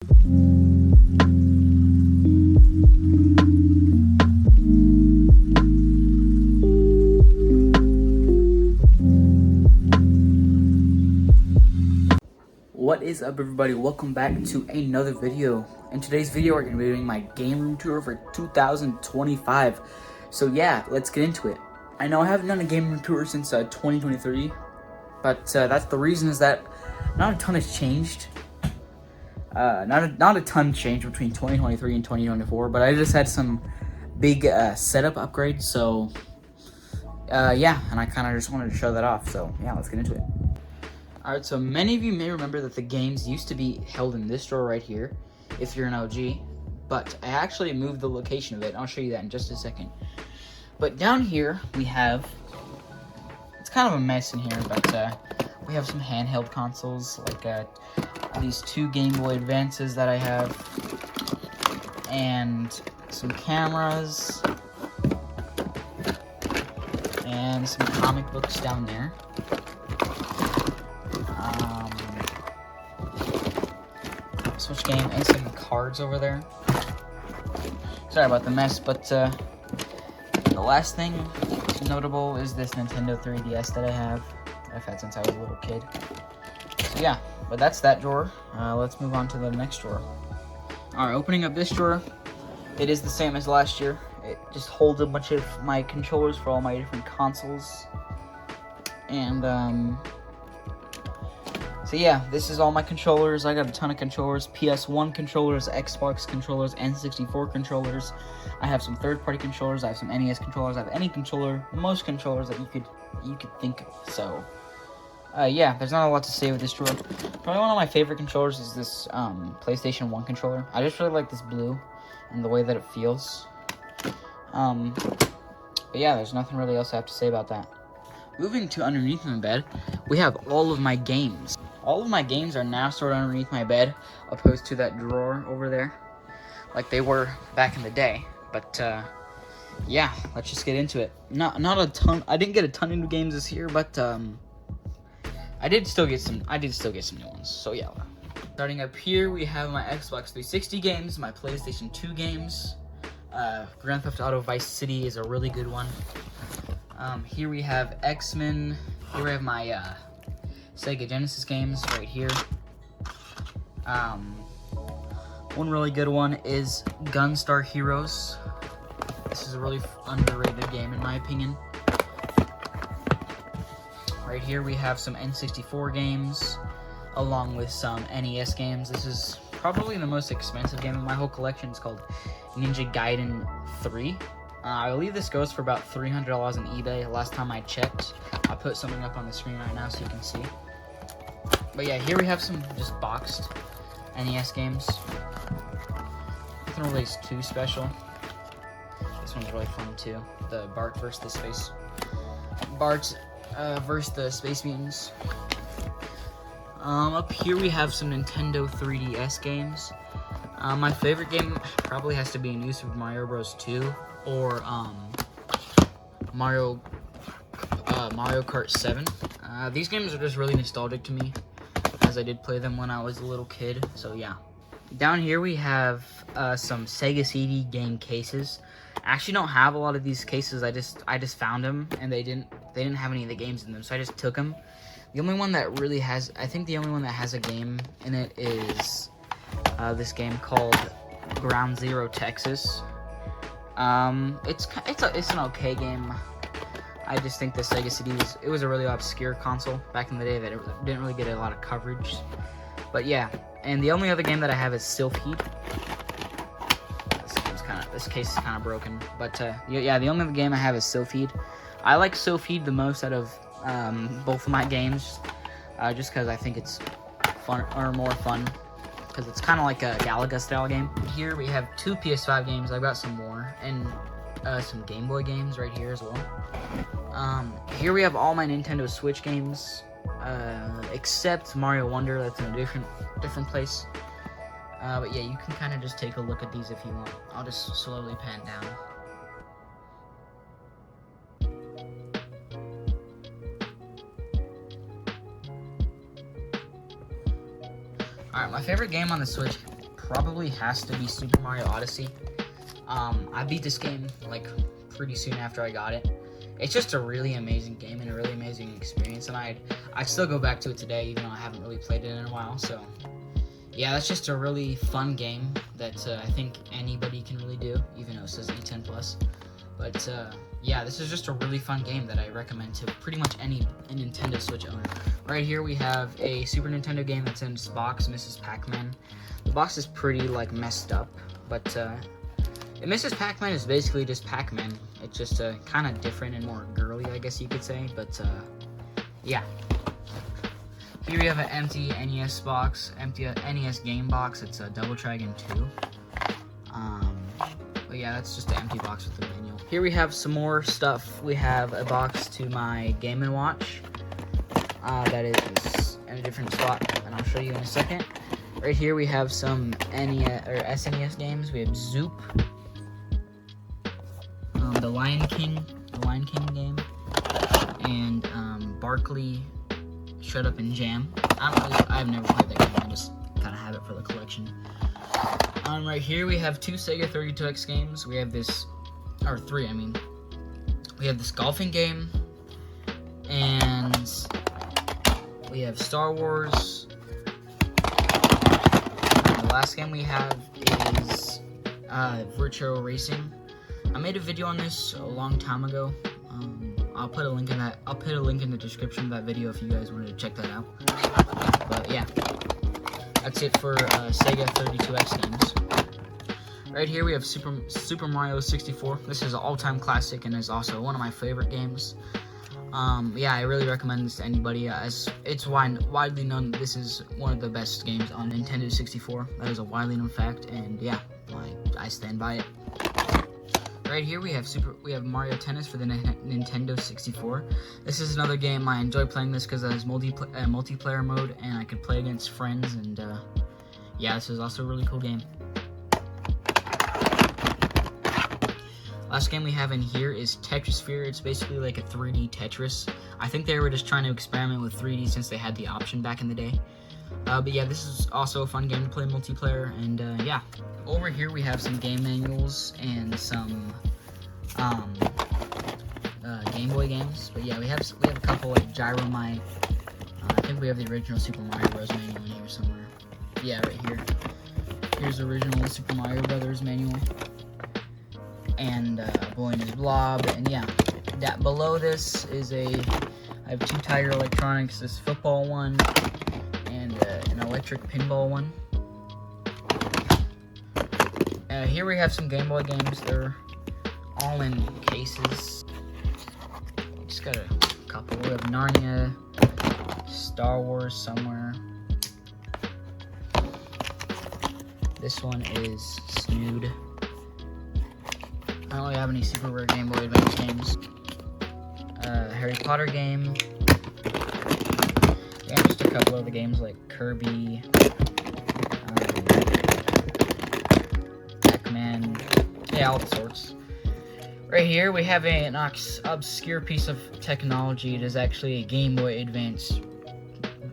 What is up, everybody? Welcome back to another video. In today's video, we're going to be doing my game room tour for 2025. So yeah, let's get into it. I know I haven't done a game room tour since 2023, but that's the reason is that not a ton has changed. Not a ton changed between 2023 and 2024, but I just had some big setup upgrades. So yeah, and I kind of just wanted to show that off. So yeah, let's get into it. Alright, so many of you may remember that the games used to be held in this drawer right here, if you're an OG, but I actually moved the location of it. I'll show you that in just a second. But down here, we have, it's kind of a mess in here, but we have some handheld consoles, like these two Game Boy Advances that I have, and some cameras, and some comic books down there. Switch game and some cards over there. Sorry about the mess, but the last thing notable is this Nintendo 3DS that I have. I've had since I was a little kid. So yeah, but that's that drawer. Let's move on to the next drawer. Alright, opening up this drawer, it is the same as last year. It just holds a bunch of my controllers for all my different consoles. And so yeah, this is all my controllers. I got a ton of controllers, PS1 controllers, Xbox controllers, N64 controllers. I have some third-party controllers. I have some NES controllers. I have any controller, most controllers that you could think of. So yeah, there's not a lot to say with this drawer. Probably one of my favorite controllers is this PlayStation 1 controller. I just really like this blue and the way that it feels. But yeah, there's nothing really else I have to say about that. Moving to underneath my bed, we have all of my games. All of my games are now stored underneath my bed, opposed to that drawer over there, like they were back in the day. But yeah, let's just get into it. Not a ton. I didn't get a ton of new games this year, but I did still get some new ones. So yeah. Starting up here, we have my Xbox 360 games, my PlayStation 2 games. Grand Theft Auto Vice City is a really good one. Here we have X-Men. Here we have my Sega Genesis games right here. One really good one is Gunstar Heroes. This is a really underrated game in my opinion. Right here we have some N64 games, along with some NES games. This is probably the most expensive game in my whole collection. It's called Ninja Gaiden 3. I believe this goes for about $300 on eBay. Last time I checked. I'll put something up on the screen right now so you can see. But yeah, here we have some just boxed NES games. Nothing really too special. This one's really fun too. The Bart versus the Space Mutants. Up here we have some Nintendo 3DS games. My favorite game probably has to be New Super Mario Bros. 2 or Mario Kart 7. These games are just really nostalgic to me, as I did play them when I was a little kid. So yeah. Down here we have some Sega CD game cases. I actually don't have a lot of these cases. I just found them, and they didn't have any of the games in them, so I just took them. The only one that really has, I think the only one that has a game in it is this game called Ground Zero Texas. It's an okay game. I just think the Sega CD was a really obscure console back in the day that it didn't really get a lot of coverage. But yeah, and the only other game that I have is Sylpheed. This case is kind of broken, but yeah, the only other game I have is Sylpheed. I like Sylpheed the most out of both of my games, just because I think it's fun, or more fun, because it's kind of like a Galaga style game. Here we have two PS5 games. I've got some more, and some Game Boy games right here as well. Here we have all my Nintendo Switch games, except Mario Wonder. That's in a different place. But yeah, you can kind of just take a look at these if you want. I'll just slowly pan down. Alright, my favorite game on the Switch probably has to be Super Mario Odyssey. I beat this game like pretty soon after I got it. It's just a really amazing game and a really amazing experience, and I'd still go back to it today, even though I haven't really played it in a while. So yeah, that's just a really fun game that I think anybody can really do, even though it says E10 plus. But yeah, this is just a really fun game that I recommend to pretty much any Nintendo Switch owner. Right here we have a Super Nintendo game that's in its box, Mrs. Pac-Man. The box is pretty like messed up, but Mrs. Pac-Man is basically just Pac-Man. It's just kind of different and more girly, I guess you could say. But yeah. Here we have an empty NES box, empty NES game box. It's a Double Dragon 2. But yeah, that's just an empty box with the manual. Here we have some more stuff. We have a box to my Game & Watch. That is in a different spot, and I'll show you in a second. Right here we have some NES or SNES games. We have Zoop, the Lion King game, and Barkley, Shut Up and Jam. I've never played that game. I just kind of have it for the collection. Right here we have two Sega 32X games. We have this, or three, I mean. We have this golfing game, and we have Star Wars. The last game we have is Virtua Racing. I made a video on this a long time ago. I'll put a link in that. I'll put a link in the description of that video if you guys wanted to check that out. But yeah, that's it for Sega 32X games. Right here we have Super Mario 64. This is an all-time classic and is also one of my favorite games. Yeah, I really recommend this to anybody, as it's widely known that this is one of the best games on Nintendo 64. That is a widely known fact, and yeah, I stand by it. Right here we have Mario Tennis for the Nintendo 64. This is another game I enjoy playing this because it has multiplayer mode, and I could play against friends, and yeah, this is also a really cool game. Last game we have in here is Tetrisphere. It's basically like a 3D Tetris. I think they were just trying to experiment with 3D since they had the option back in the day. But yeah, this is also a fun game to play multiplayer, and yeah. Over here we have some game manuals and some Game Boy games. But yeah, we have a couple like Gyromite. I think we have the original Super Mario Bros. Manual in here somewhere. Yeah, right here. Here's the original Super Mario Brothers manual. And Boy and His Blob, and yeah, that below this is I have two Tiger Electronics, this football one, and an electric pinball one. Here we have some Game Boy games. They're all in cases. Just got a couple. We have Narnia, Star Wars somewhere. This one is Snood. I don't really have any super rare Game Boy Advance games. Harry Potter game. Yeah, just a couple other games like Kirby, Pac-Man, yeah, all sorts. Right here we have an obscure piece of technology. It is actually a Game Boy Advance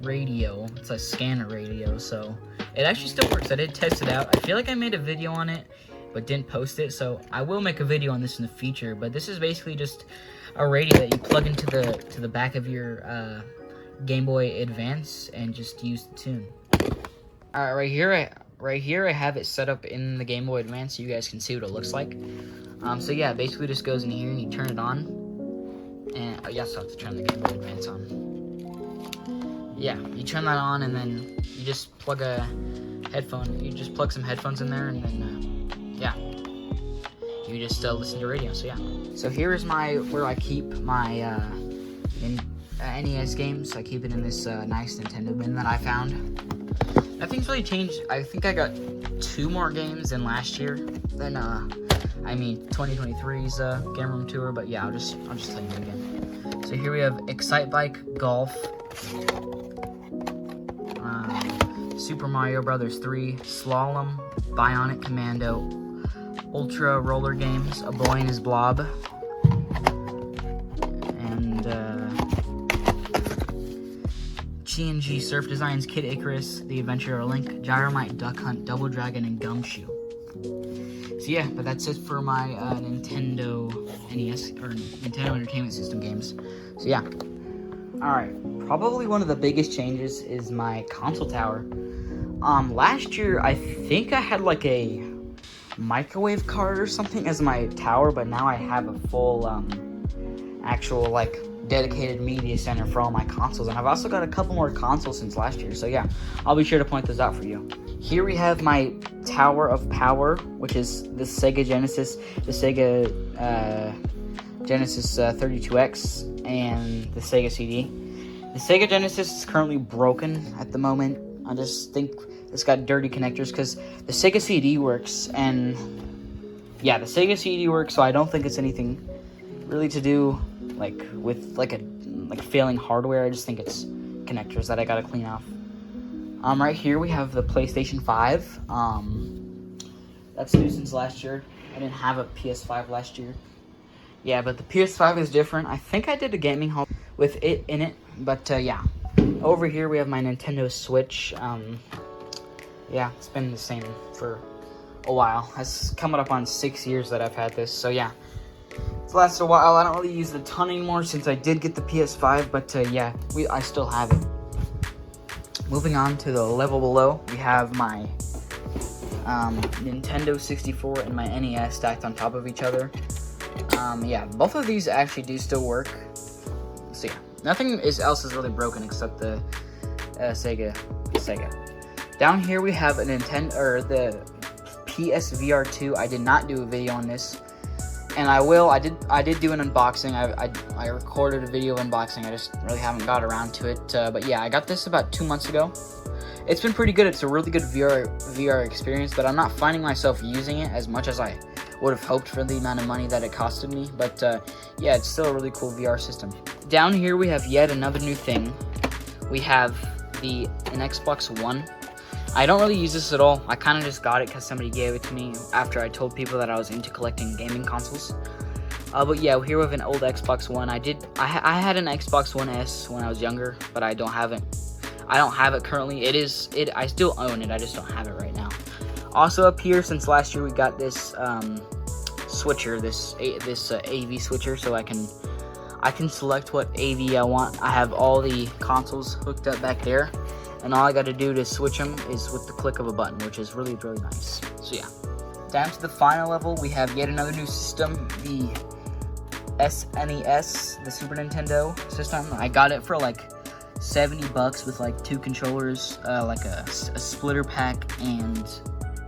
radio. It's a scanner radio, so it actually still works. I did test it out. I feel like I made a video on it, but didn't post it, so I will make a video on this in the future. But this is basically just a radio that you plug into the back of your Game Boy Advance and just use the tune. Right here I have it set up in the Game Boy Advance so you guys can see what it looks like. So yeah, it basically just goes in here and you turn it on, and you also have to turn the Game Boy Advance on. Yeah, you turn that on and then you just plug a headphone. You just plug some headphones in there, and then yeah, you just listen to radio. So yeah. So here is where I keep my NES games. I keep it in this nice Nintendo bin that I found. Nothing's really changed. I think I got 2 more games than last year. Than 2023's Game Room Tour. But yeah, I'll just tell you again. So here we have Excite Bike Golf, Super Mario Brothers 3, Slalom, Bionic Commando, Ultra Roller Games, A Boy and His Blob, and CNG, Surf Designs, Kid Icarus, The Adventurer Link, Gyromite, Duck Hunt, Double Dragon, and Gumshoe. So yeah, but that's it for my Nintendo NES, or Nintendo Entertainment System games. So yeah. Alright, probably one of the biggest changes is my console tower. Last year, I think I had like a microwave card or something as my tower, but now I have a full, actual, like, dedicated media center for all my consoles, and I've also got a couple more consoles since last year, so yeah, I'll be sure to point those out for you. Here we have my Tower of Power, which is the Sega Genesis, the Sega Genesis 32X, and the Sega CD. The Sega Genesis is currently broken at the moment. I just think it's got dirty connectors, because the Sega CD works, and yeah, the Sega CD works, so I don't think it's anything really to do like with like failing hardware. I just think it's connectors that I gotta clean off. Right here we have the PlayStation 5. That's new since last year. I didn't have a PS5 last year. Yeah, but the PS5 is different. I think I did a gaming home with it in it, but yeah. Over here we have my Nintendo Switch. Yeah, it's been the same for a while. It's coming up on 6 years that I've had this, so yeah. It's lasted a while. I don't really use it a ton anymore since I did get the PS5, but yeah, I still have it. Moving on to the level below, we have my Nintendo 64 and my NES stacked on top of each other. Yeah, both of these actually do still work. So yeah, nothing else is really broken except the Sega. Down here we have a Nintendo, or the PSVR 2. I did not do a video on this, and I will. I did do an unboxing. I recorded a video of unboxing. I just really haven't got around to it. But yeah, I got this about 2 months ago. It's been pretty good. It's a really good VR experience, but I'm not finding myself using it as much as I would have hoped for the amount of money that it costed me. But yeah, it's still a really cool VR system. Down here we have yet another new thing. We have an Xbox One. I don't really use this at all. I kind of just got it because somebody gave it to me after I told people that I was into collecting gaming consoles. But yeah, here we have an old Xbox One. I had an Xbox One S when I was younger, but I don't have it. I don't have it currently. I still own it. I just don't have it right now. Also up here, since last year, we got this switcher, this AV switcher, so I can select what AV I want. I have all the consoles hooked up back there, and all I got to do to switch them is with the click of a button, which is really, really nice. So yeah. Down to the final level, we have yet another new system, the SNES, the Super Nintendo system. I got it for like $70 with like 2 controllers, like a splitter pack, and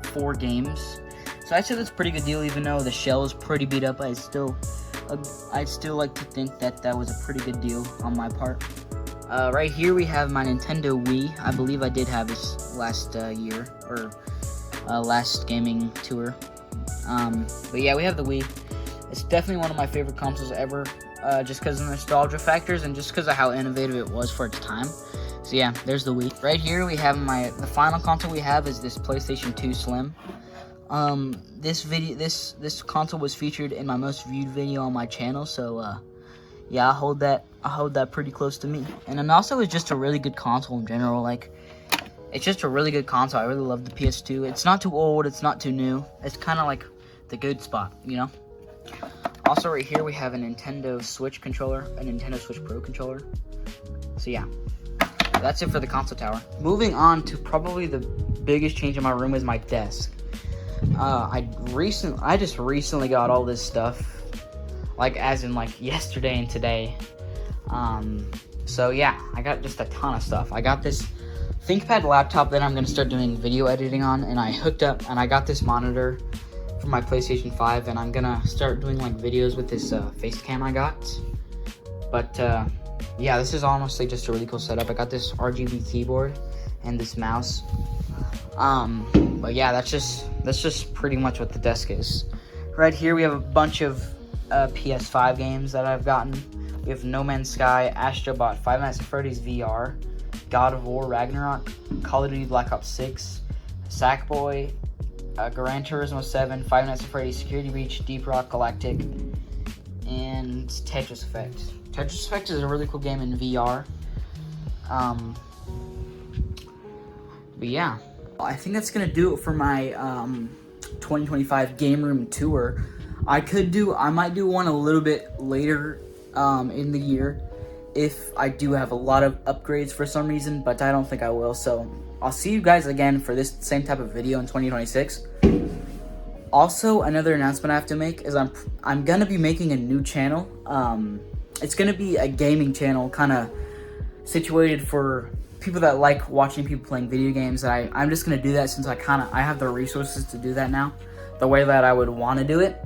4 games. So I'd say that's a pretty good deal, even though the shell is pretty beat up. I'd still like to think that that was a pretty good deal on my part. Right here we have my Nintendo Wii. I believe I did have this last year, or last gaming tour. But yeah, we have the Wii. It's definitely one of my favorite consoles ever, just because of the nostalgia factors and just because of how innovative it was for its time. So yeah, there's the Wii. Right here we have the final console we have is this PlayStation 2 Slim. This console was featured in my most viewed video on my channel, so yeah, I hold that pretty close to me. And then also, it's just a really good console in general. Like, it's just a really good console. I really love the PS2. It's not too old, it's not too new. It's kind of like the good spot, you know? Also right here we have a Nintendo Switch controller, a Nintendo Switch Pro controller. So yeah, that's it for the console tower. Moving on to probably the biggest change in my room is my desk. I just recently got all this stuff, like as in like yesterday and today. So yeah, I got just a ton of stuff. I got this ThinkPad laptop that I'm gonna start doing video editing on, and I hooked up and I got this monitor for my PlayStation 5, and I'm gonna start doing like videos with this face cam I got. But yeah, this is honestly just a really cool setup. I got this RGB keyboard and this mouse. But yeah, that's just pretty much what the desk is. Right here we have a bunch of PS5 games that I've gotten. We have No Man's Sky, Astrobot, Five Nights at Freddy's VR, God of War Ragnarok, Call of Duty Black Ops 6, Sackboy, Gran Turismo 7, Five Nights at Freddy's Security Breach, Deep Rock Galactic, and Tetris Effect. Tetris Effect is a really cool game in VR. But yeah, I think that's gonna do it for my 2025 game room tour. I might do one a little bit later in the year if I do have a lot of upgrades for some reason, but I don't think I will. So I'll see you guys again for this same type of video in 2026. Also, another announcement I have to make is I'm gonna be making a new channel. It's gonna be a gaming channel, kind of situated for people that like watching people playing video games. I'm just gonna do that since I have the resources to do that now, the way that I would want to do it.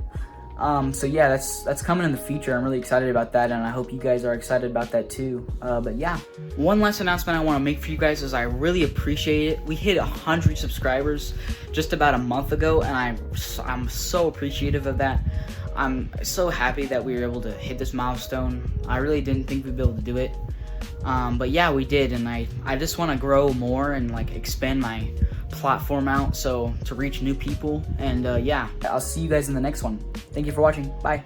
So yeah, that's coming in the future. I'm really excited about that, and I hope you guys are excited about that too. But yeah, one last announcement I want to make for you guys is I really appreciate it. We hit 100 subscribers just about a month ago, and I'm so appreciative of that. I'm so happy that we were able to hit this milestone. I really didn't think we'd be able to do it, but yeah, we did, and I just want to grow more and like expand my platform out, so to reach new people. And yeah, I'll see you guys in the next one. Thank you for watching. Bye.